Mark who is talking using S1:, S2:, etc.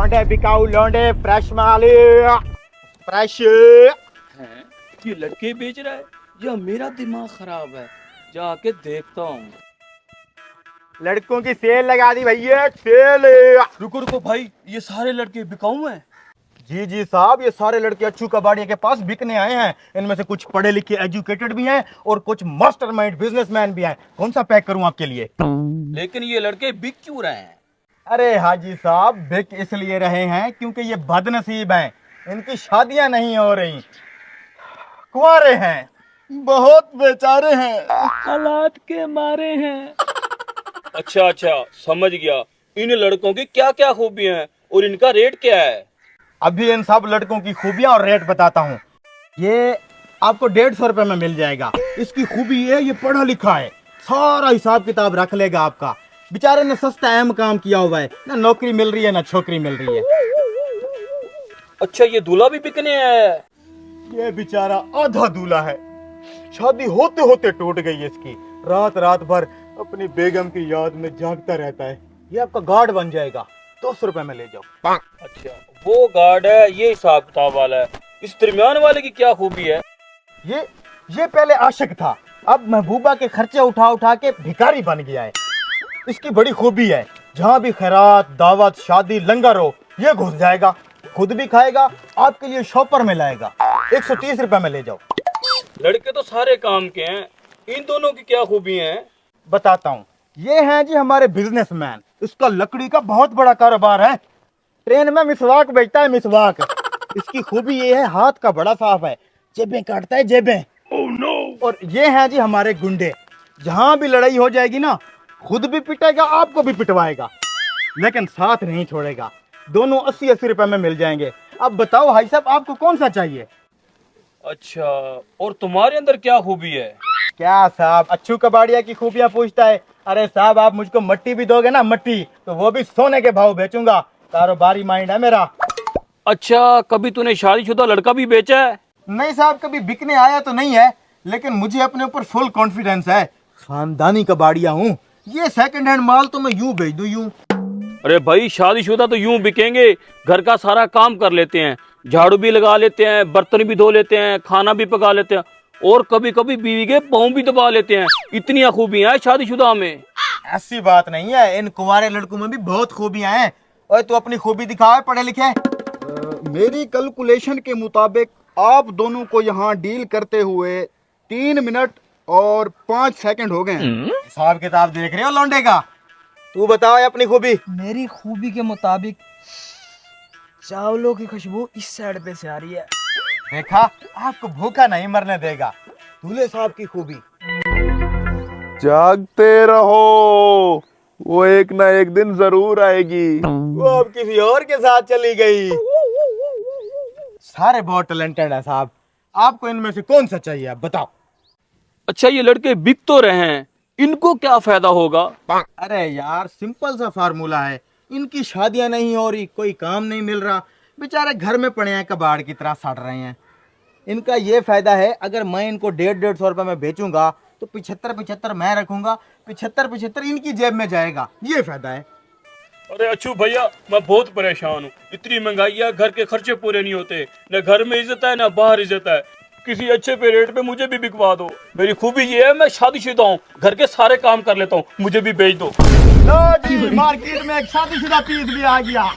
S1: लौंडे बिकाऊ लौंडे फ्रेश माल फ्रेश।
S2: हैं? ये लड़के बेच रहा है या मेरा दिमाग खराब है? जाके देखता हूँ।
S1: लड़कों की सेल लगा दी भैया, सेल।
S2: रुको रुको भाई, ये सारे लड़के बिकाऊ हैं?
S1: जी जी साहब, ये सारे लड़के अच्छू कबाड़िया के पास बिकने आए हैं। इनमें से कुछ पढ़े लिखे एजुकेटेड भी हैं और कुछ मास्टरमाइंड बिजनेसमैन भी हैं। कौन सा पैक करूं आपके लिए?
S2: लेकिन ये लड़के बिक क्यों रहे हैं?
S1: अरे हाजी साहब, बिक इसलिए रहे हैं क्योंकि ये बदनसीब हैं। इनकी शादियां नहीं हो रही, कुंवारे हैं, बहुत बेचारे हैं।
S2: हालात के मारे हैं। अच्छा अच्छा, समझ गया। इन लड़कों की क्या क्या खूबियां हैं और इनका रेट क्या है?
S1: अभी इन सब लड़कों की खूबियां और रेट बताता हूँ। ये आपको 150 रुपए में मिल जाएगा। इसकी खूबी ये है, ये पढ़ा लिखा है, सारा हिसाब किताब रख लेगा आपका। बेचारे ने सस्ता अहम काम किया हुआ है, ना नौकरी मिल रही है ना छोकरी मिल रही है।
S2: अच्छा, ये दूल्हा भी बिकने आया है?
S1: ये बेचारा आधा दूल्हा है, शादी होते होते टूट गई है इसकी। रात रात भर अपनी बेगम की याद में जागता रहता है। ये आपका गार्ड बन जाएगा, 200 रुपए में ले जाओ।
S2: अच्छा, वो गार्ड है, ये हिसाब किताब वाला है। इस दरमियान वाले की क्या खूबी है?
S1: ये पहले आशिक था, अब महबूबा के खर्चे उठा उठा के भिखारी बन गया है। इसकी बड़ी खूबी है, जहाँ भी खैरात दावत शादी लंगर हो ये घुस जाएगा, खुद भी खाएगा, आपके लिए शॉपर में लाएगा। 130 रुपए में ले जाओ।
S2: लड़के तो सारे काम के हैं, इन दोनों की क्या खूबी है?
S1: बताता हूँ। ये हैं जी हमारे बिजनेसमैन। इसका लकड़ी का बहुत बड़ा कारोबार है, ट्रेन में मिसवाक बेचता है, मिसवाक। इसकी खूबी ये है, हाथ का बड़ा साफ है, जेबें काटता है, जेबें।
S2: Oh no.
S1: और ये हैं जी हमारे गुंडे, जहां भी लड़ाई हो जाएगी ना, खुद भी पिटेगा, आपको भी पिटवाएगा, लेकिन साथ नहीं छोड़ेगा। दोनों 80-80 रुपए में मिल जाएंगे। अब बताओ भाई साहब, आपको कौन सा चाहिए?
S2: अच्छा, और तुम्हारे अंदर क्या खूबी है?
S1: क्या साहब, अच्छू कबाड़िया की खूबियां पूछता है? अरे साहब, आप मुझको मट्टी भी दोगे ना, मट्टी, तो वो भी सोने के भाव बेचूंगा। कारोबारी माइंड है मेरा।
S2: अच्छा, कभी तूने शादीशुदा लड़का भी बेचा है?
S1: नहीं साहब, कभी बिकने आया तो नहीं है, लेकिन मुझे अपने ऊपर फुल कॉन्फिडेंस है। खानदानी कबाड़िया हूँ। ये सेकंड हैंड माल तो मैं यूं भेज दूं, यूं।
S2: अरे भाई, शादीशुदा तो यूं बिकेंगे, घर का सारा काम कर लेते हैं, झाड़ू भी लगा लेते हैं, बर्तन भी धो लेते हैं, खाना भी पका लेते हैं, और कभी कभी बीवी के पाँव भी दबा लेते हैं। इतनी खूबियां हैं शादीशुदा में।
S1: ऐसी बात नहीं है, इन कुंवारे लड़कों में भी बहुत खूबियां हैं। और तू अपनी खूबी दिखाओ, पढ़े लिखे। मेरी कैलकुलेशन के मुताबिक आप दोनों को यहाँ डील करते हुए 3 मिनट और 5 सेकंड हो गए हैं। हिसाब किताब देख रहे हो लौंडे का? तू बताओ अपनी खूबी।
S3: मेरी खूबी के मुताबिक चावलों की खुशबू इस साइड पे से आ रही है।
S1: देखा, आपको भूखा नहीं मरने देगा। दूल्हे साहब की खूबी।
S4: जागते रहो, वो एक ना एक दिन जरूर आएगी।
S1: वो अब किसी और के साथ चली गई। सारे बहुत टैलेंटेड है साहब, आपको इनमें से कौन सा चाहिए, आप बताओ।
S2: अच्छा, ये लड़के बिक तो रहे हैं, इनको क्या फायदा होगा?
S1: अरे यार, सिंपल सा फार्मूला है। इनकी शादियां नहीं हो रही, कोई काम नहीं मिल रहा, बेचारे घर में पड़े हैं, कबाड़ की तरह सड़ रहे हैं। इनका ये फायदा है, अगर मैं इनको 150-150 रुपए में बेचूंगा तो 75-75 मैं रखूंगा, 75-75 इनकी जेब में जाएगा। ये फायदा है।
S2: अरे अच्छू भैया, मैं बहुत परेशान हूँ। इतनी महंगाई है, घर के खर्चे पूरे नहीं होते, न घर में इज्जत है न बाहर इज्जत है। किसी अच्छे पे रेट पे मुझे भी बिकवा दो। मेरी खूबी ये है, मैं शादीशुदा हूँ, घर के सारे काम कर लेता हूँ, मुझे भी बेच दो।
S1: लो जी, मार्केट में एक शादीशुदा पीस भी आ गया।